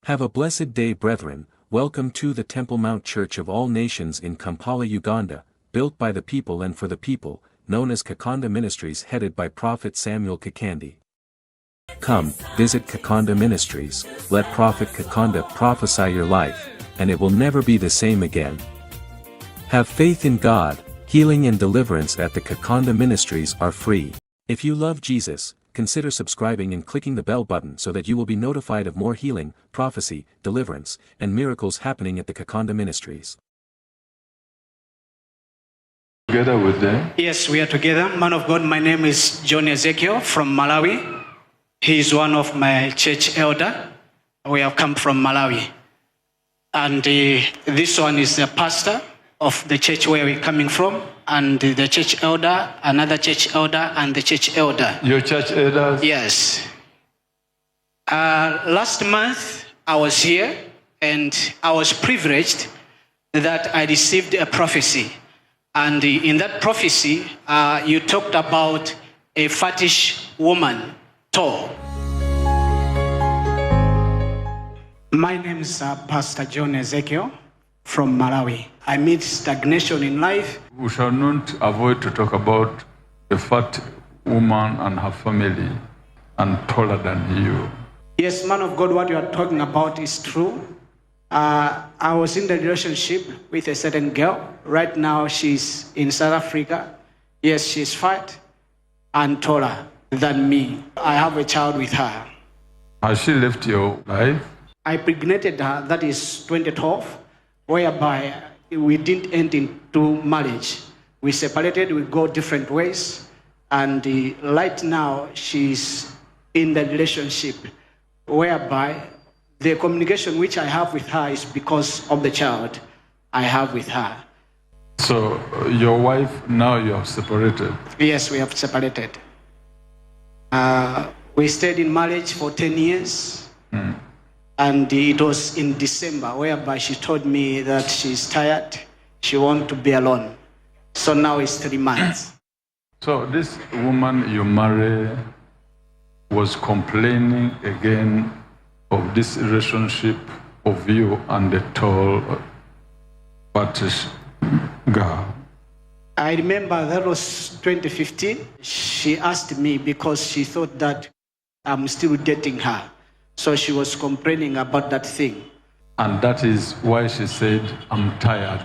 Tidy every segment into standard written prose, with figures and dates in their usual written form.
Have a blessed day, brethren. Welcome to the Temple Mount Church of All Nations in Kampala, Uganda, built by the people and for the people, known as Kakande Ministries, headed by Prophet Samuel Kakande. Come, visit Kakande Ministries, let Prophet Kakande prophesy your life, and it will never be the same again. Have faith in God. Healing and deliverance at the Kakande Ministries are free. If you love Jesus, consider subscribing and clicking the bell button so that you will be notified of more healing, prophecy, deliverance, and miracles happening at the Kakande Ministries. Together with them? Yes, we are together. Man of God, my name is John Ezekiel from Malawi. He is one of my church elder. We have come from Malawi. And this one is the pastor of the church where we're coming from, and the church elder, another church elder, and the church elder. Your church elders? Yes. Last month, I was here, and I was privileged that I received a prophecy. And in that prophecy, you talked about a fattish woman, tall. My name is Pastor John Ezekiel from Malawi. I meet stagnation in life. We shall not avoid to talk about the fat woman and her family and taller than you. Yes, man of God, what you are talking about is true. I was in the relationship with a certain girl. Right now, she's in South Africa. Yes, she's fat and taller than me. I have a child with her. Has she left your life? I impregnated her, that is 2012, whereby we didn't end into marriage. We separated, we go different ways, and right now she's in the relationship, whereby the communication which I have with her is because of the child I have with her. So your wife, now you have separated? Yes, we have separated. We stayed in marriage for 10 years. And it was in December, whereby she told me that she's tired, she wants to be alone. So now it's 3 months. So this woman you marry was complaining again of this relationship of you and the tall, fattish girl. I remember that was 2015. She asked me because she thought that I'm still dating her. So she was complaining about that thing. And that is why she said, I'm tired.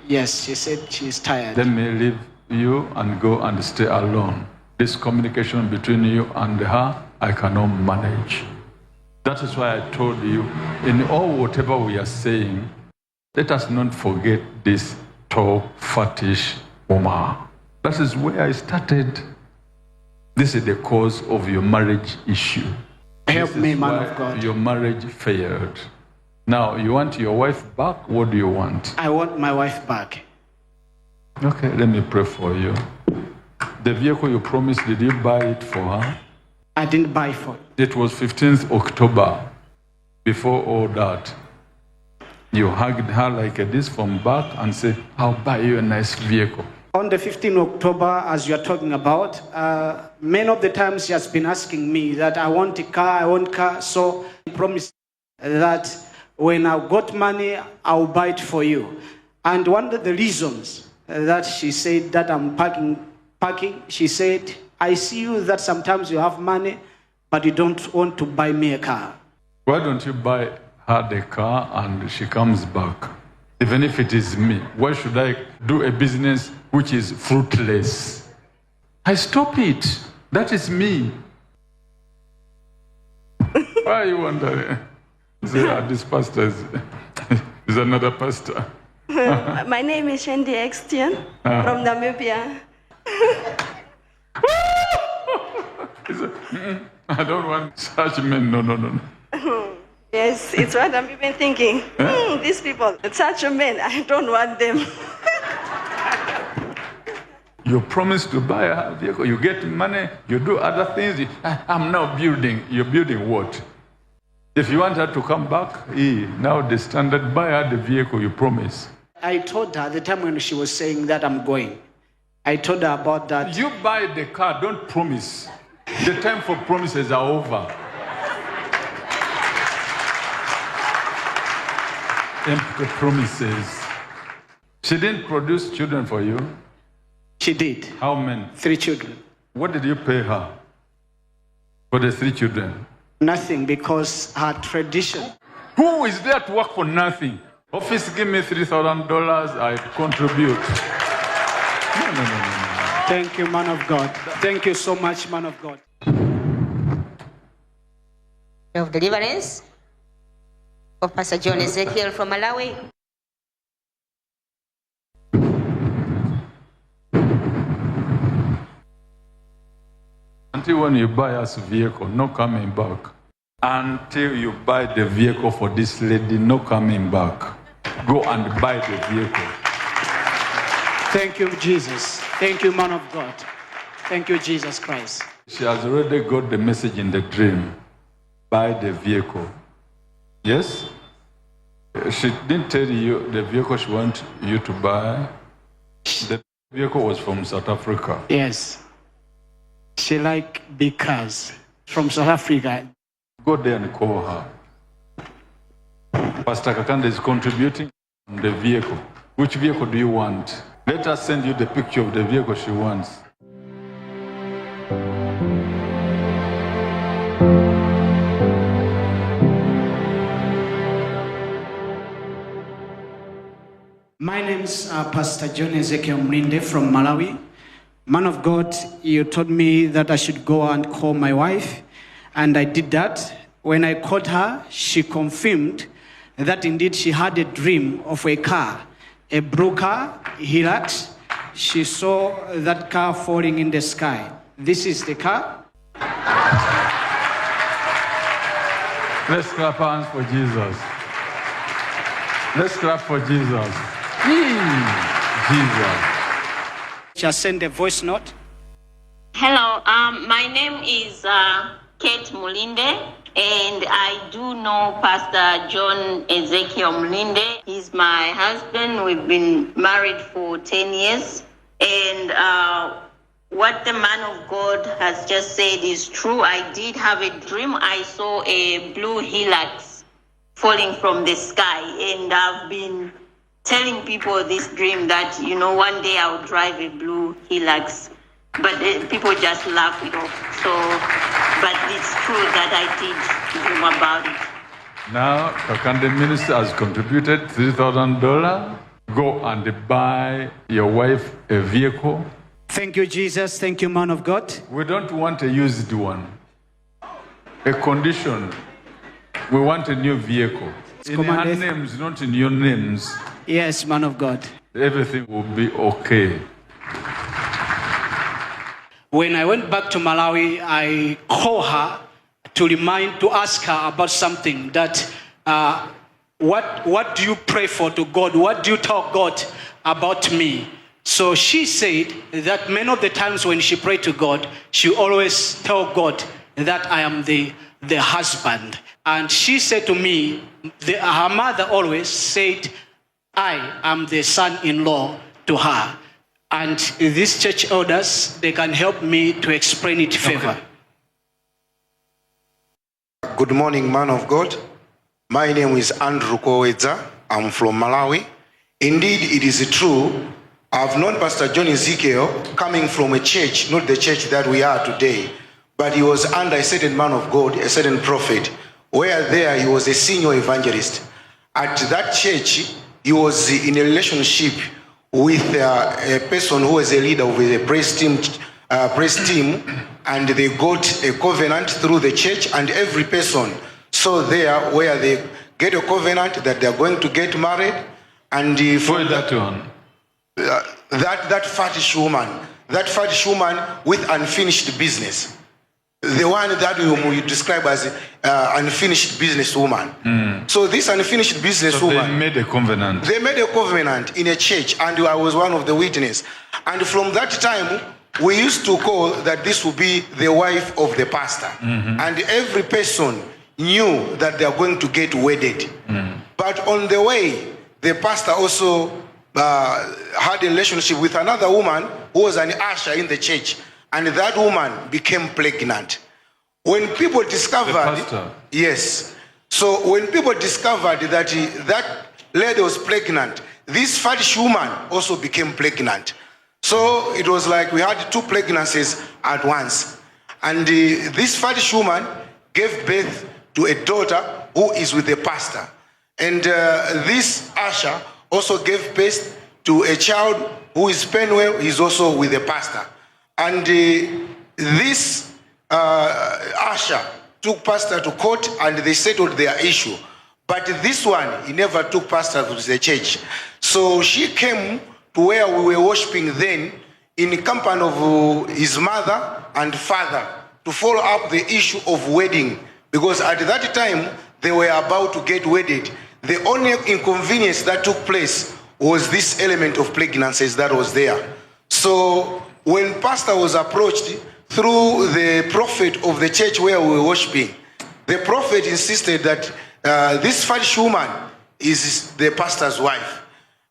Yes, she said she's tired. Let me leave you and go and stay alone. This communication between you and her, I cannot manage. That is why I told you, in all whatever we are saying, let us not forget this tall, fattish woman. That is where I started. This is the cause of your marriage issue. Help me, man of God. Your marriage failed. Now, you want your wife back? What do you want? I want my wife back. Okay, let me pray for you. The vehicle you promised, did you buy it for her? I didn't buy for it. It was 15th October. Before all that, you hugged her like this from back and said, I'll buy you a nice vehicle. On the 15th October, as you're talking about, many of the times she has been asking me that I want a car, I want a car. So I promised that when I got money, I'll buy it for you. And one of the reasons that she said that I'm packing, she said, I see you that sometimes you have money, but you don't want to buy me a car. Why don't you buy her the car and she comes back? Even if it is me, why should I do a business which is fruitless? I stop it. That is me. Why are you wondering? This pastor is another pastor. My name is Shandy Extian from Namibia. I don't want such men. No. Yes, it's what I'm even thinking. These people, such a man, I don't want them. You promise to buy a vehicle, you get money, you do other things. I'm now building. You're building what? If you want her to come back, now the standard, buy her the vehicle you promise. I told her the time when she was saying that I'm going, I told her about that. You buy the car, don't promise. The time for promises are over. empty promises. She didn't produce children for you? She did. How many? 3 children. What did you pay her for the 3 children? Nothing, because her tradition. Who is there to work for nothing? Office, give me $3,000, I contribute. No. Thank you, man of God. Thank you so much, man of God. Of Deliverance of Pastor John Ezekiel from Malawi. Until when you buy us a vehicle, no coming back. Until you buy the vehicle for this lady, no coming back. Go and buy the vehicle. Thank you, Jesus. Thank you, man of God. Thank you, Jesus Christ. She has already got the message in the dream. Buy the vehicle. Yes? She didn't tell you the vehicle she wants you to buy. The vehicle was from South Africa. Yes. She like big cars from South Africa. Go there and call her. Pastor Kakande is contributing on the vehicle. Which vehicle do you want? Let us send you the picture of the vehicle she wants. My name's Pastor John Ezekiel Mlinde from Malawi. Man of God, you told me that I should go and call my wife, and I did that. When I called her, she confirmed that indeed she had a dream of a car, a blue car, Hilux. She saw that car falling in the sky. This is the car. Let's clap hands for Jesus. Let's clap for Jesus. Jesus. Just send a voice note. Hello, my name is Kate Mulinde, and I do know Pastor John Ezekiel Mulinde. He's my husband. We've been married for 10 years. And what the man of God has just said is true. I did have a dream. I saw a blue Hilux falling from the sky, and I've been telling people this dream that, you know, one day I'll drive a blue Hilux, but people just laugh it off. So, but it's true that I did dream about it. Now, Kakande Ministry has contributed $3,000. Go and buy your wife a vehicle. Thank you, Jesus. Thank you, man of God. We don't want a used one. A condition. We want a new vehicle. In her names, not in your names. Yes, man of God. Everything will be okay. When I went back to Malawi, I called her to ask her about something that, what do you pray for to God? What do you tell God about me? So she said that many of the times when she prayed to God, she always tell God that I am the husband. And she said to me, her mother always said, I am the son-in-law to her. And these church elders, they can help me to explain it further. Okay. Good morning, man of God. My name is Andrew Kowedza. I'm from Malawi. Indeed, it is true. I've known Pastor John Ezekiel coming from a church, not the church that we are today, but he was under a certain man of God, a certain prophet, where there he was a senior evangelist. At that church, he was in a relationship with a person who was a leader of a praise team, and they got a covenant through the church, and every person saw there where they get a covenant that they are going to get married, and for that one, that fattish woman with unfinished business. The one that we describe as unfinished business woman. So this unfinished business woman, they made a covenant. They made a covenant in a church, and I was one of the witnesses. And from that time, we used to call that this would be the wife of the pastor. And every person knew that they are going to get wedded. But on the way, the pastor also had a relationship with another woman who was an usher in the church. And that woman became pregnant. When people discovered, the pastor. Yes. So when people discovered that that lady was pregnant. This fat woman also became pregnant. So it was like we had 2 pregnancies at once. And this fat woman gave birth to a daughter who is with the pastor. And this Asha also gave birth to a child who is Penwell, he's also with the pastor. And this Asha took pastor to court and they settled their issue. But this one, he never took pastor to the church. So she came to where we were worshiping then in the company of his mother and father to follow up the issue of wedding. Because at that time, they were about to get wedded. The only inconvenience that took place was this element of pregnancies that was there. So when pastor was approached through the prophet of the church where we were worshiping, the prophet insisted that this fat woman is the pastor's wife.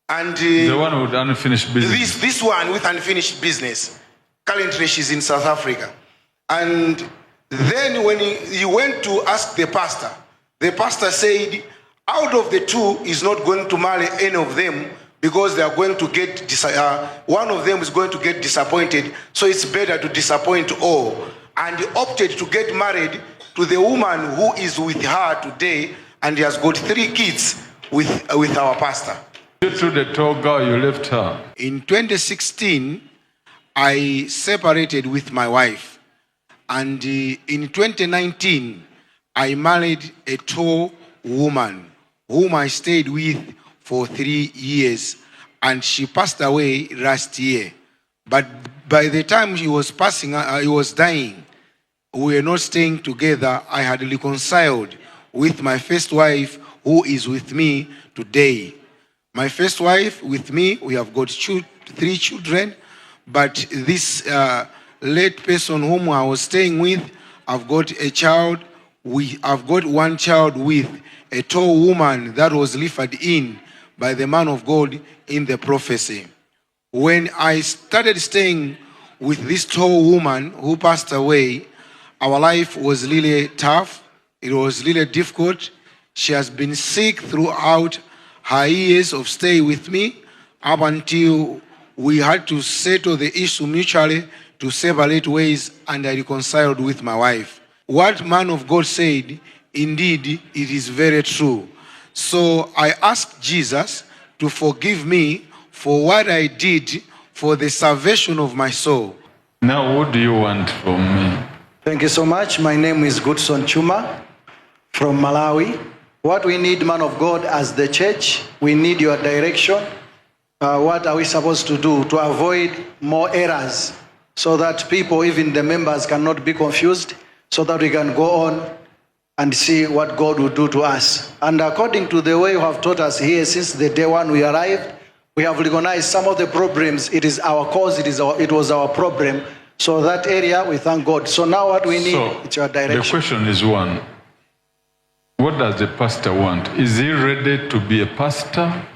And the one with unfinished business. This one with unfinished business. Currently she's in South Africa. And then when he went to ask the pastor said, out of the 2, he's not going to marry any of them because they are going to get, one of them is going to get disappointed. So it's better to disappoint all. And he opted to get married to the woman who is with her today, and he has got 3 kids with our pastor. Through the tall girl, you left her. In 2016, I separated with my wife. And in 2019, I married a tall woman whom I stayed with for 3 years. And she passed away last year. But by the time she was he was dying, we were not staying together. I had reconciled with my first wife who is with me today. My first wife with me, we have got 3 children, but this late person whom I was staying with, I've got a child. I've got 1 child with a tall woman that was lifted in by the man of God in the prophecy. When I started staying with this tall woman who passed away, our life was really tough. It was really difficult. She has been sick throughout her years of stay with me up until we had to settle the issue mutually to separate ways, and I reconciled with my wife. What man of God said, indeed, it is very true. So I asked Jesus to forgive me for what I did for the salvation of my soul. Now, what do you want from me? Thank you so much. My name is Goodson Chuma from Malawi. What we need, man of God, as the church, we need your direction. What are we supposed to do to avoid more errors so that people, even the members, cannot be confused, so that we can go on and see what God will do to us. And according to the way you have taught us here since the day one we arrived, we have recognized some of the problems. It is our cause, it was our problem. So that area, we thank God. So now what we need is your direction. The question is one. What does the pastor want? Is he ready to be a pastor?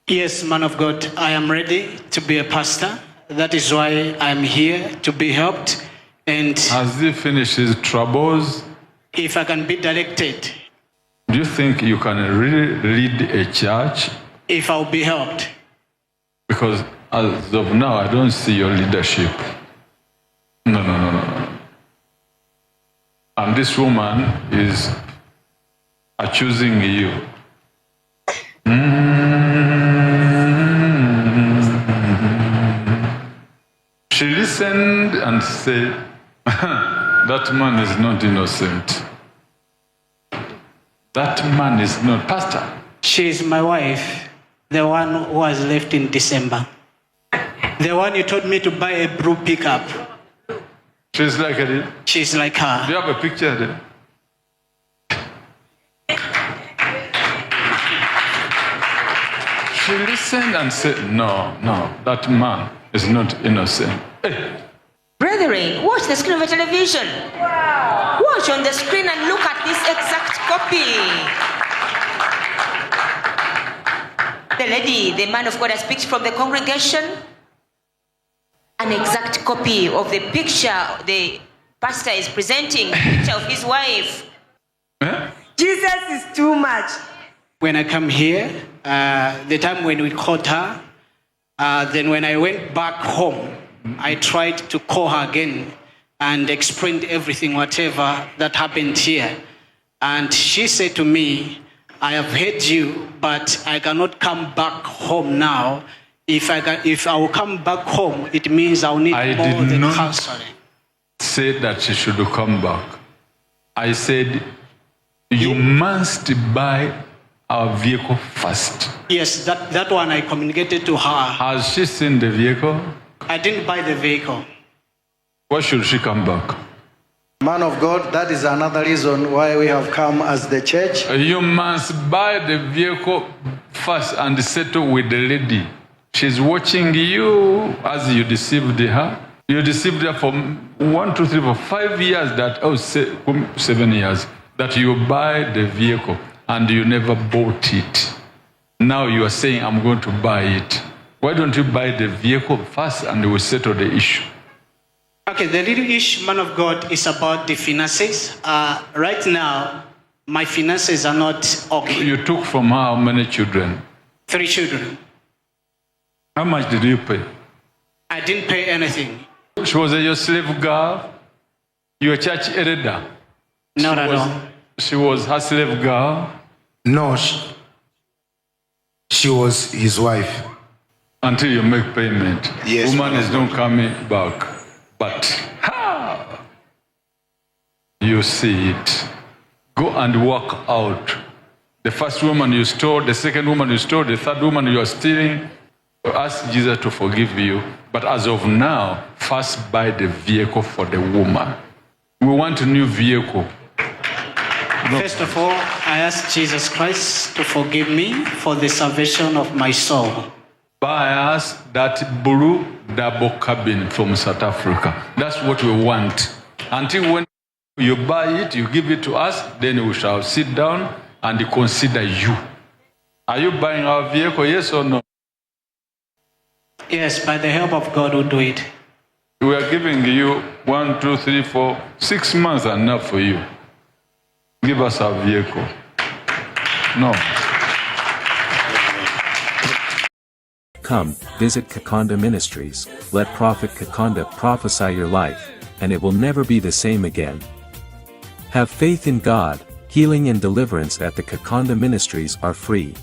Yes, man of God, I am ready to be a pastor. That is why I'm here to be helped. And has he finished his troubles? If I can be directed. Do you think you can really lead a church? If I'll be helped. Because as of now, I don't see your leadership. No. And this woman is accusing you. She listened and said, that man is not innocent. That man is not. Pastor. She is my wife, the one who was left in December. The one you told me to buy a blue pickup. She's like her. She's like her. Do you have a picture there? She listened and said, no, that man is not innocent. Hey. Brethren, watch the screen of the television. Wow. Watch on the screen and look at this exact copy. The lady, the man of God has picked from the congregation an exact copy of the picture the pastor is presenting, the picture of his wife. Eh? Jesus is too much. when I come here, the time when we caught her, then when I went back home, I tried to call her again and explained everything, whatever that happened here. And she said to me, I have heard you, but I cannot come back home now. If I will come back home, it means I'll need more than counseling. Say that she should come back. I said, you must buy our vehicle first. Yes, that one I communicated to her. Has she seen the vehicle? I didn't buy the vehicle. Why should she come back? Man of God, that is another reason why we have come as the church. You must buy the vehicle first and settle with the lady. She's watching you as you deceived her. You deceived her for 1, 2, 3, 4, 5 years, 7 years, that you buy the vehicle and you never bought it. Now you are saying, I'm going to buy it. Why don't you buy the vehicle first and we'll settle the issue? Okay, the little issue, man of God, is about the finances. Right now, my finances are not okay. You took from her how many children? 3 children. How much did you pay? I didn't pay anything. She was your slave girl? Your church elder? Not at all. She was her slave girl? No, she was his wife. Until you make payment. Yes. Woman is not coming back. But how? You see it. Go and work out. The first woman you stole, the second woman you stole, the third woman you are stealing. Ask Jesus to forgive you. But as of now, first buy the vehicle for the woman. We want a new vehicle. First of all, I ask Jesus Christ to forgive me for the salvation of my soul. Buy us that blue double cabin from South Africa. That's what we want. Until when you buy it, you give it to us, then we shall sit down and consider you. Are you buying our vehicle, yes or no? Yes, by the help of God, we'll do it. We are giving you 1, 2, 3, 4, 6 months are enough for you. Give us our vehicle. No. Come, visit Kakande Ministries, let Prophet Kakande prophesy your life, and it will never be the same again. Have faith in God, healing and deliverance at the Kakande Ministries are free.